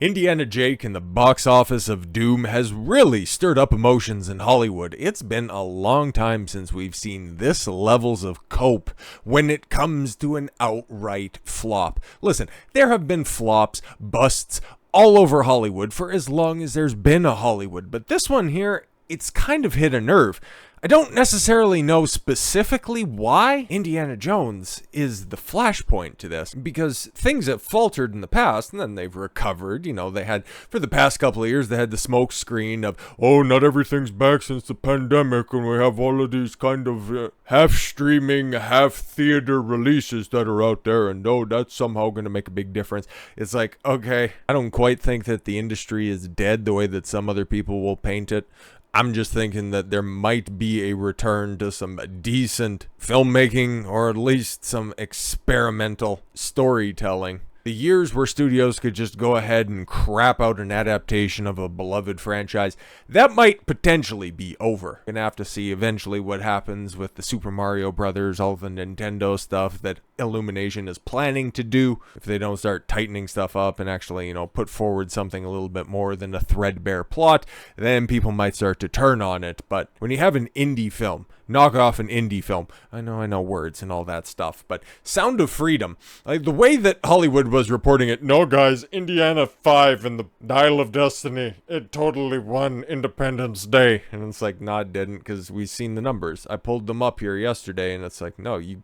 Indiana Jake and the box office of doom has really stirred up emotions in Hollywood. It's been a long time since we've seen this levels of cope when it comes to an outright flop. Listen, there have been flops, busts, all over Hollywood for as long as there's been a Hollywood, but this one here, it's kind of hit a nerve. I don't necessarily know specifically why Indiana Jones is the flashpoint to this, because things have faltered in the past and then they've recovered. You know, they had, for the past couple of years, they had the smoke screen of, oh, not everything's back since the pandemic and we have all of these kind of half streaming, half theater releases that are out there, and oh, that's somehow going to make a big difference. It's like, okay, I don't quite think that the industry is dead the way that some other people will paint it. I'm just thinking that there might be a return to some decent filmmaking, or at least some experimental storytelling. The years where studios could just go ahead and crap out an adaptation of a beloved franchise, that might potentially be over. We're gonna have to see eventually what happens with the Super Mario Brothers, all the Nintendo stuff that Illumination is planning to do. If they don't start tightening stuff up and actually, you know, put forward something a little bit more than a threadbare plot, then people might start to turn on it. But when you have an indie film, knock off an indie film. I know words and all that stuff, but Sound of Freedom, like the way that Hollywood was reporting it, no guys, Indiana 5 and the Dial of Destiny, it totally won Independence Day. And it's like, nah, it didn't, because we've seen the numbers. I pulled them up here yesterday, and it's like, no, you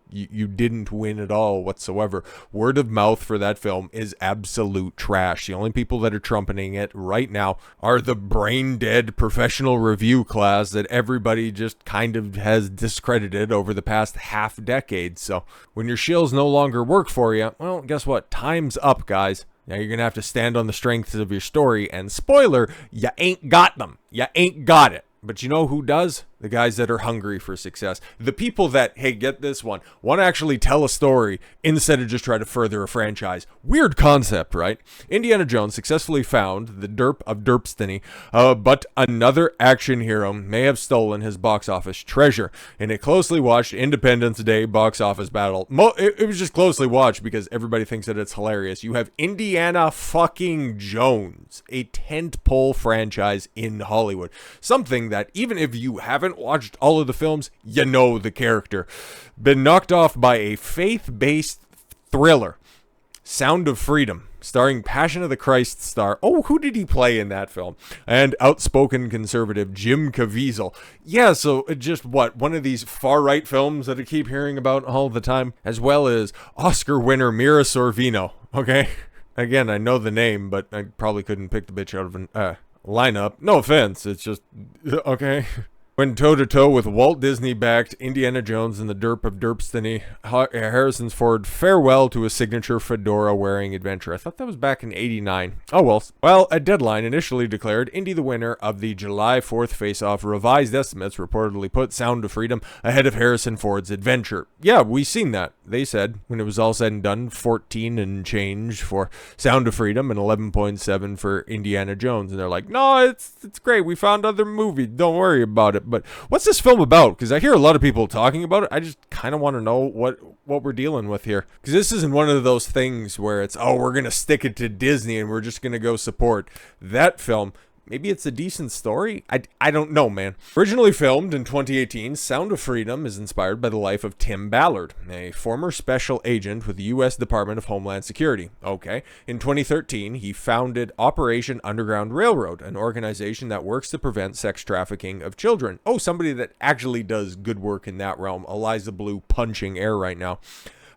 didn't win at all whatsoever. Word of mouth for that film is absolute trash. The only people that are trumpeting it right now are the brain dead professional review class that everybody just kind of has discredited over the past half decade. So when your shills no longer work for you, well, guess what? Time's up, guys. Now you're gonna have to stand on the strengths of your story, and spoiler, you ain't got them. You ain't got it. But you know who does? The guys that are hungry for success. The people that, hey, get this one, want to actually tell a story instead of just try to further a franchise. Weird concept, right? Indiana Jones successfully found the derp of derpstiny, but another action hero may have stolen his box office treasure. In a closely watched Independence Day box office battle, it was just closely watched because everybody thinks that it's hilarious. You have Indiana fucking Jones, a tentpole franchise in Hollywood. Something that even if you haven't watched all of the films, you know the character. Been knocked off by a faith-based thriller, Sound of Freedom, starring Passion of the Christ star, oh, who did he play in that film? And outspoken conservative Jim Caviezel. Yeah, so just what, one of these far-right films that I keep hearing about all the time, as well as Oscar winner Mira Sorvino, okay? Again, I know the name, but I probably couldn't pick the bitch out of an lineup. No offense, it's just, okay. Went toe-to-toe with Walt Disney-backed Indiana Jones and the Derp of Derpstiny, Harrison Ford farewell to a signature fedora-wearing adventure. I thought that was back in '89. Oh well. Well, a Deadline initially declared Indy the winner of the July 4th face-off. Revised estimates reportedly put Sound of Freedom ahead of Harrison Ford's adventure. Yeah, we seen that. They said, when it was all said and done, 14 and change for Sound of Freedom and 11.7 for Indiana Jones. And they're like, no, it's great. We found other movies. Don't worry about it. But what's this film about? Because I hear a lot of people talking about it. I just kind of want to know what we're dealing with here. Because this isn't one of those things where it's, oh, we're going to stick it to Disney and we're just going to go support that film. Maybe it's a decent story? I don't know, man. Originally filmed in 2018, Sound of Freedom is inspired by the life of Tim Ballard, a former special agent with the U.S. Department of Homeland Security. Okay. In 2013, he founded Operation Underground Railroad, an organization that works to prevent sex trafficking of children. Oh, somebody that actually does good work in that realm. Eliza Blue punching air right now.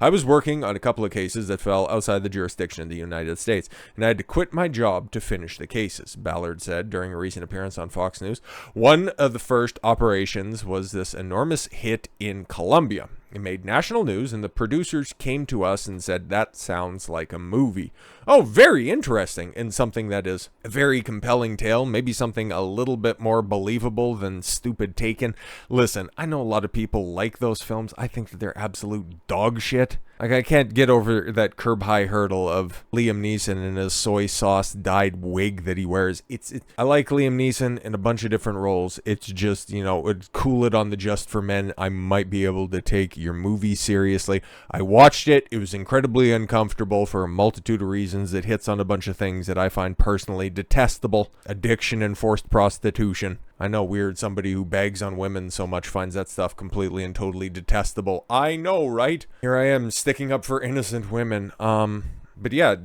I was working on a couple of cases that fell outside the jurisdiction of the United States, and I had to quit my job to finish the cases, Ballard said during a recent appearance on Fox News. One of the first operations was this enormous hit in Colombia. It made national news, and the producers came to us and said, that sounds like a movie. Oh, very interesting, and something that is a very compelling tale, maybe something a little bit more believable than Stupid Taken. Listen, I know a lot of people like those films. I think that they're absolute dog shit. Like, I can't get over that curb-high hurdle of Liam Neeson in his soy sauce-dyed wig that he wears. I like Liam Neeson in a bunch of different roles. It's just, it'd cool it on the Just for Men. I might be able to take your movie seriously. I watched it. It was incredibly uncomfortable for a multitude of reasons. It hits on a bunch of things that I find personally detestable. Addiction and forced prostitution. I know, weird, somebody who bags on women so much finds that stuff completely and totally detestable. I know, right? Here I am sticking up for innocent women. But yeah,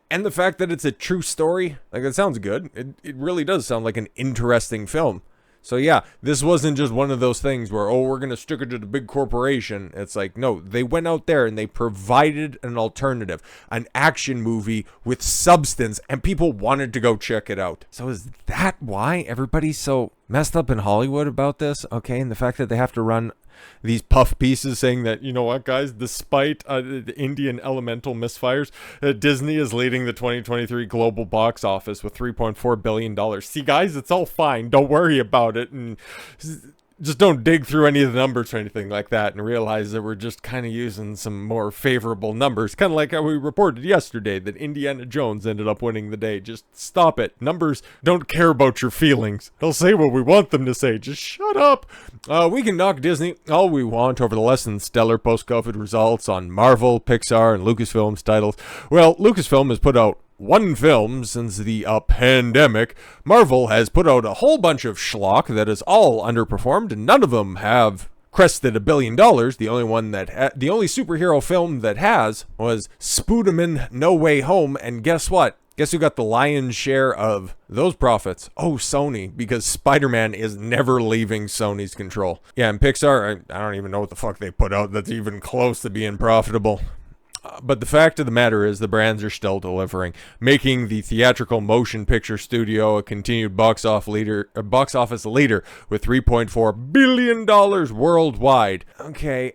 and the fact that it's a true story, like, that sounds good. It really does sound like an interesting film. So yeah, this wasn't just one of those things where, we're going to stick it to the big corporation. It's like, no, they went out there and they provided an alternative, an action movie with substance, and people wanted to go check it out. So is that why everybody's so messed up in Hollywood about this? Okay, and the fact that they have to run these puff pieces saying that, you know what, guys, despite the Indian elemental misfires, Disney is leading the 2023 global box office with $3.4 billion. See, guys, it's all fine. Don't worry about it. And just don't dig through any of the numbers or anything like that and realize that we're just kind of using some more favorable numbers. Kind of like how we reported yesterday that Indiana Jones ended up winning the day. Just stop it. Numbers don't care about your feelings. They'll say what we want them to say. Just shut up. We can knock Disney all we want over the less than stellar post-COVID results on Marvel, Pixar, and LucasFilm's titles. Well, Lucasfilm has put out one film since the pandemic. Marvel has put out a whole bunch of schlock that is all underperformed, and none of them have crested $1 billion. The only superhero film that has was Spider-Man No Way Home, and guess what? Guess who got the lion's share of those profits? Oh, Sony, because Spider-Man is never leaving Sony's control. Yeah, and Pixar, I don't even know what the fuck they put out that's even close to being profitable. But the fact of the matter is the brands are still delivering, making the theatrical motion picture studio a continued box office leader with $3.4 billion worldwide. Okay,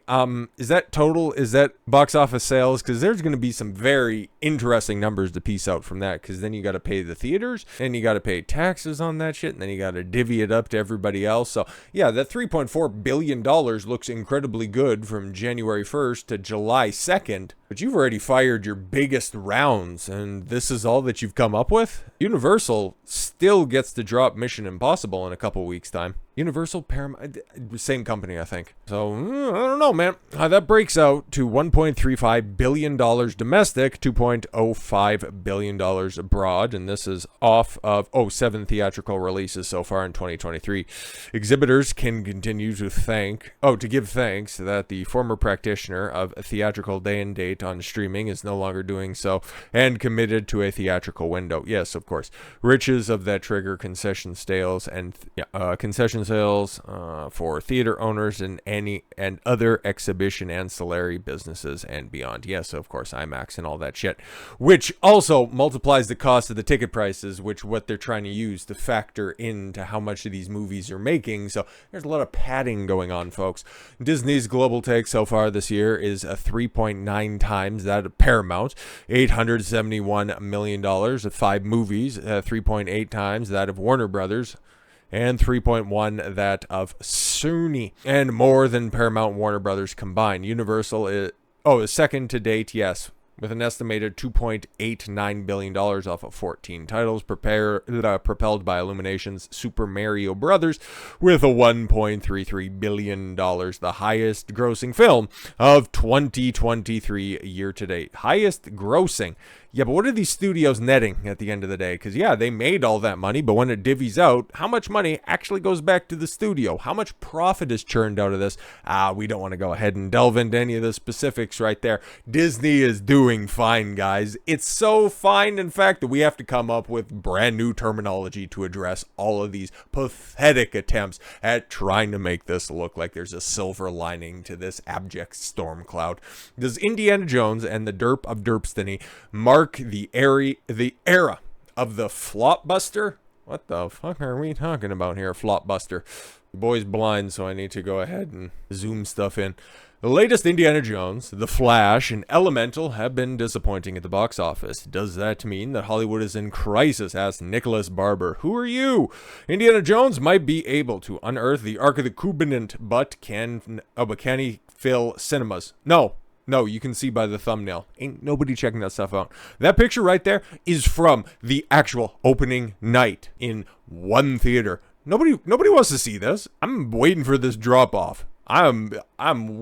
is that total? Is that box office sales? Because there's going to be some very interesting numbers to piece out from that, because then you got to pay the theaters, and you got to pay taxes on that shit, and then you got to divvy it up to everybody else. So yeah, that $3.4 billion looks incredibly good from January 1st to July 2nd. But you've already fired your biggest rounds, and this is all that you've come up with? Universal still gets to drop Mission Impossible in a couple weeks' time. Universal, Paramount, same company, I think. So, I don't know, man. That breaks out to $1.35 billion domestic, $2.05 billion abroad, and this is off of, 7 theatrical releases so far in 2023. Exhibitors can continue to give thanks that the former practitioner of a theatrical day and date on streaming is no longer doing so, and committed to a theatrical window. Yes, of course. Riches of that trigger concession sales and for theater owners and other exhibition ancillary businesses and beyond. Yes, of course, IMAX and all that shit, which also multiplies the cost of the ticket prices, which what they're trying to use to factor into how much of these movies are making. So there's a lot of padding going on, folks. Disney's global take so far this year is a 3.9 times that of Paramount, $871 million of 5 movies, 3.8 times that of Warner Brothers, and 3.1 that of Sony, and more than Paramount and Warner Brothers combined. Universal is second to date, yes, with an estimated $2.89 billion off of 14 titles, propelled by Illumination's Super Mario Brothers, with a $1.33 billion, the highest grossing film of 2023 year to date. Highest grossing. Yeah, but what are these studios netting at the end of the day? Because, yeah, they made all that money, but when it divvies out, how much money actually goes back to the studio? How much profit is churned out of this? We don't want to go ahead and delve into any of the specifics right there. Disney is doing fine, guys. It's so fine, in fact, that we have to come up with brand new terminology to address all of these pathetic attempts at trying to make this look like there's a silver lining to this abject storm cloud. Does Indiana Jones and the Derp of Derpstiny mark the era of the Flopbuster? What the fuck are we talking about here, Flopbuster? The boy's blind, so I need to go ahead and zoom stuff in. The latest Indiana Jones, The Flash, and Elemental have been disappointing at the box office. Does that mean that Hollywood is in crisis? Asked Nicholas Barber. Who are you? Indiana Jones might be able to unearth the Ark of the Covenant, but can he fill cinemas? No. No, you can see by the thumbnail. Ain't nobody checking that stuff out. That picture right there is from the actual opening night in one theater. Nobody wants to see this. I'm waiting for this drop off. I'm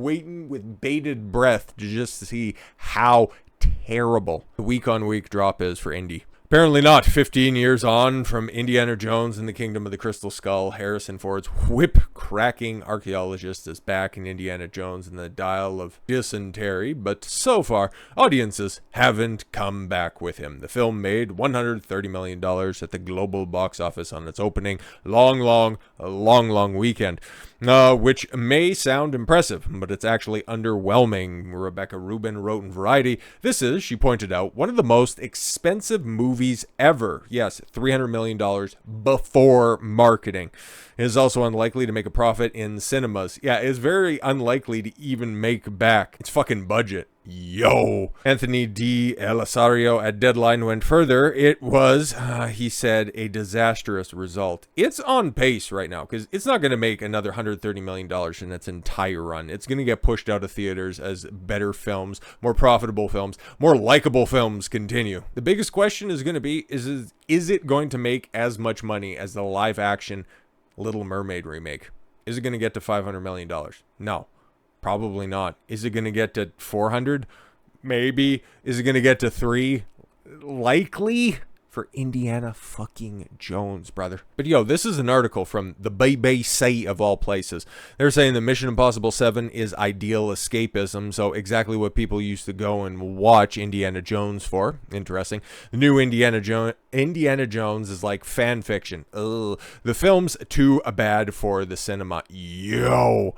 waiting with bated breath to just see how terrible the week-on-week drop is for Indy. Apparently not. 15 years on from Indiana Jones and the Kingdom of the Crystal Skull, Harrison Ford's whip-cracking archaeologist is back in Indiana Jones and the Dial of Dysentery, but so far, audiences haven't come back with him. The film made $130 million at the global box office on its opening long weekend. Which may sound impressive, but it's actually underwhelming. Rebecca Rubin wrote in Variety, "This is," she pointed out, "one of the most expensive movies ever." Yes, $300 million before marketing. It is also unlikely to make a profit in cinemas. Yeah, it's very unlikely to even make back its fucking budget. Yo. Anthony D. Elisario at Deadline went further. It was, he said, a disastrous result. It's on pace right now because it's not going to make another $130 million in its entire run. It's going to get pushed out of theaters as better films, more profitable films, more likable films continue. The biggest question is going to be, is it going to make as much money as the live action Little Mermaid remake? Is it going to get to $500 million? No. Probably not. Is it going to get to 400? Maybe. Is it going to get to 3? Likely. For Indiana fucking Jones, brother. But yo, this is an article from the BBC of all places. They're saying that Mission Impossible 7 is ideal escapism, so exactly what people used to go and watch Indiana Jones for. Interesting. The new Indiana Jones is like fan fiction. Ugh. The film's too bad for the cinema. Yo.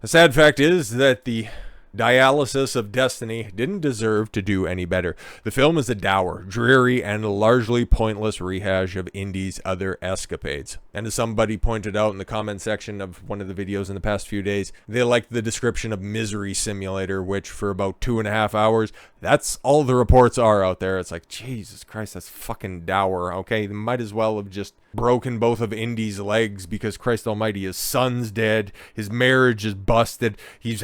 The sad fact is that the Dialysis of Destiny didn't deserve to do any better. The film is a dour, dreary, and largely pointless rehash of Indy's other escapades. And as somebody pointed out in the comment section of one of the videos in the past few days, they liked the description of Misery Simulator, which for about 2.5 hours, that's all the reports are out there. It's like, Jesus Christ, that's fucking dour, okay? They might as well have just broken both of Indy's legs because, Christ almighty, his son's dead, his marriage is busted, he's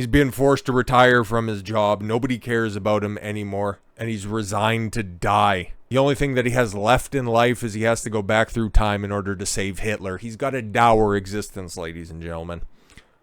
been forced to retire from his job, nobody cares about him anymore, and he's resigned to die. The only thing that he has left in life is he has to go back through time in order to save Hitler. He's got a dour existence, ladies and gentlemen.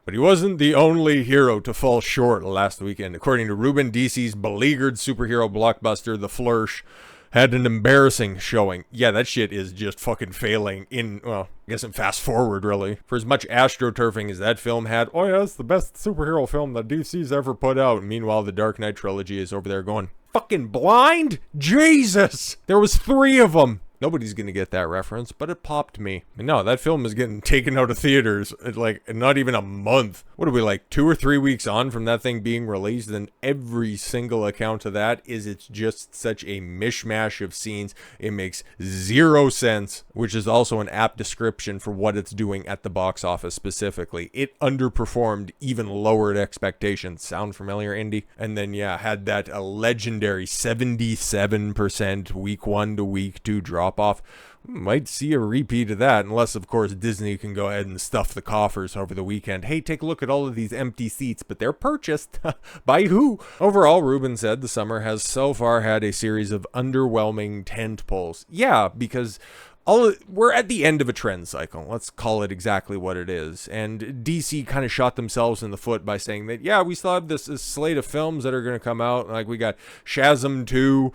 But he wasn't the only hero to fall short last weekend. According to Ruben, DC's beleaguered superhero blockbuster, The Flourish, had an embarrassing showing. Yeah, that shit is just fucking failing in, well, I guess in fast forward, really. For as much astroturfing as that film had, oh yeah, it's the best superhero film that DC's ever put out. Meanwhile, the Dark Knight trilogy is over there going, fucking blind? Jesus! There was 3 of them. Nobody's gonna get that reference, but it popped me. And no, that film is getting taken out of theaters in like not even a month. What are we, like 2 or 3 weeks on from that thing being released? And every single account of that is it's just such a mishmash of scenes. It makes 0 sense, which is also an apt description for what it's doing at the box office specifically. It underperformed even lowered expectations. Sound familiar, Indy? And then yeah, had that legendary 77% week 1 to week 2 drop off. Might see a repeat of that, unless of course Disney can go ahead and stuff the coffers over the weekend. Hey, take a look at all of these empty seats, but they're purchased. By who? Overall, Ruben said the summer has so far had a series of underwhelming tentpoles. Yeah, because we're at the end of a trend cycle. Let's call it exactly what it is. And DC kind of shot themselves in the foot by saying that, yeah, we still have this slate of films that are going to come out. Like we got Shazam 2,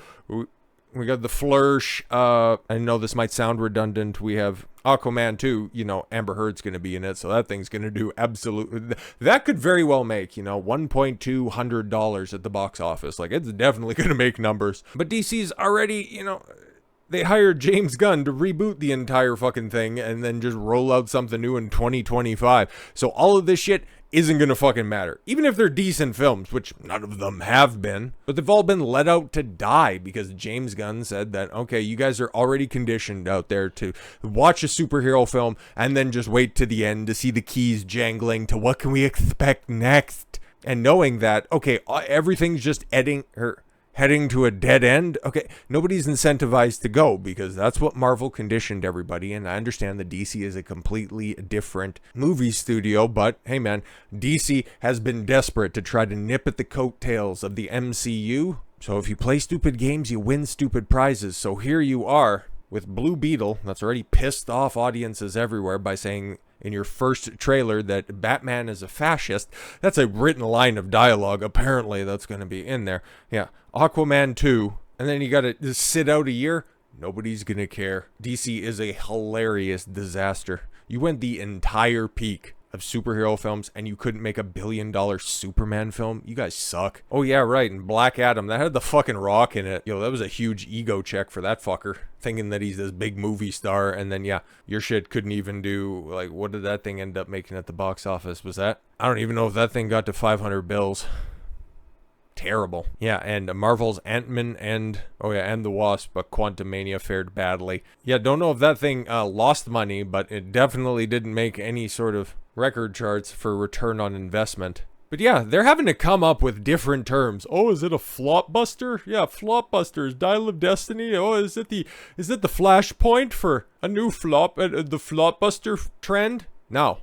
we got The Flourish. I know this might sound redundant. We have Aquaman 2. You know, Amber Heard's going to be in it, so that thing's going to do absolutely... That could very well make, you know, $1,200 at the box office. Like, it's definitely going to make numbers. But DC's already, you know... They hired James Gunn to reboot the entire fucking thing and then just roll out something new in 2025. So all of this shit isn't gonna fucking matter. Even if they're decent films, which none of them have been. But they've all been let out to die because James Gunn said that, okay, you guys are already conditioned out there to watch a superhero film and then just wait to the end to see the keys jangling to what can we expect next. And knowing that, okay, everything's just heading to a dead end. Okay, nobody's incentivized to go because that's what Marvel conditioned everybody. And I understand that DC is a completely different movie studio, but hey man, DC has been desperate to try to nip at the coattails of the MCU. So if you play stupid games, you win stupid prizes. So here you are with Blue Beetle, that's already pissed off audiences everywhere by saying in your first trailer that Batman is a fascist. That's a written line of dialogue. Apparently that's going to be in there. Yeah, Aquaman 2, and then you got to just sit out a year. Nobody's going to care. DC is a hilarious disaster. You went the entire peak of superhero films and you couldn't make $1 billion Superman film. You guys suck. Oh yeah, right. And Black Adam, that had the fucking Rock in it. Yo, that was a huge ego check for that fucker, thinking that he's this big movie star. And then yeah, your shit couldn't even do, like, what did that thing end up making at the box office? Was that, I don't even know if that thing got to 500 bills. Terrible. Yeah, and Marvel's Ant-Man and the Wasp, but Quantumania fared badly. Yeah, don't know if that thing lost money, but it definitely didn't make any sort of record charts for return on investment. But yeah, they're having to come up with different terms. Oh, is it a Flopbuster? Yeah, Flopbuster is Dial of Destiny. Oh, is it the flashpoint for a new the Flopbuster trend? No.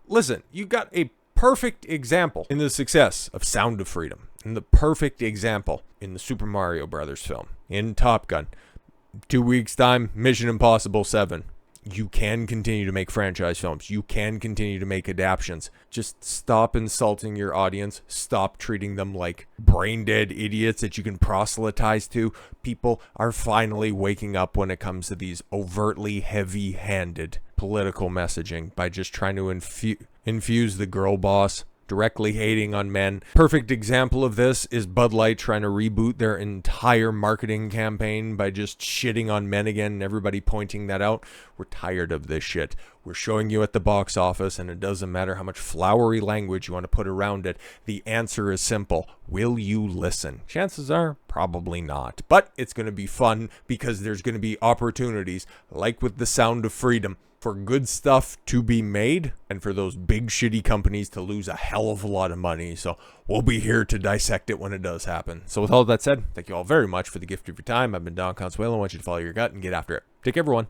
Listen, you got a perfect example in the success of Sound of Freedom, and the perfect example in the Super Mario Brothers film, in Top Gun. 2 weeks time, Mission Impossible 7. You can continue to make franchise films. You can continue to make adaptions. Just stop insulting your audience. Stop treating them like brain-dead idiots that you can proselytize to. People are finally waking up when it comes to these overtly heavy-handed political messaging by just trying to infuse the girl boss, directly hating on men. Perfect example of this is Bud Light trying to reboot their entire marketing campaign by just shitting on men again, and everybody pointing that out. We're tired of this shit. We're showing you at the box office, and it doesn't matter how much flowery language you want to put around it. The answer is simple. Will you listen? Chances are probably not, but it's going to be fun because there's going to be opportunities, like with the Sound of Freedom, for good stuff to be made and for those big shitty companies to lose a hell of a lot of money. So we'll be here to dissect it when it does happen. So with all that said, thank you all very much for the gift of your time. I've been Don Consuelo. I want you to follow your gut and get after it. Take care, everyone.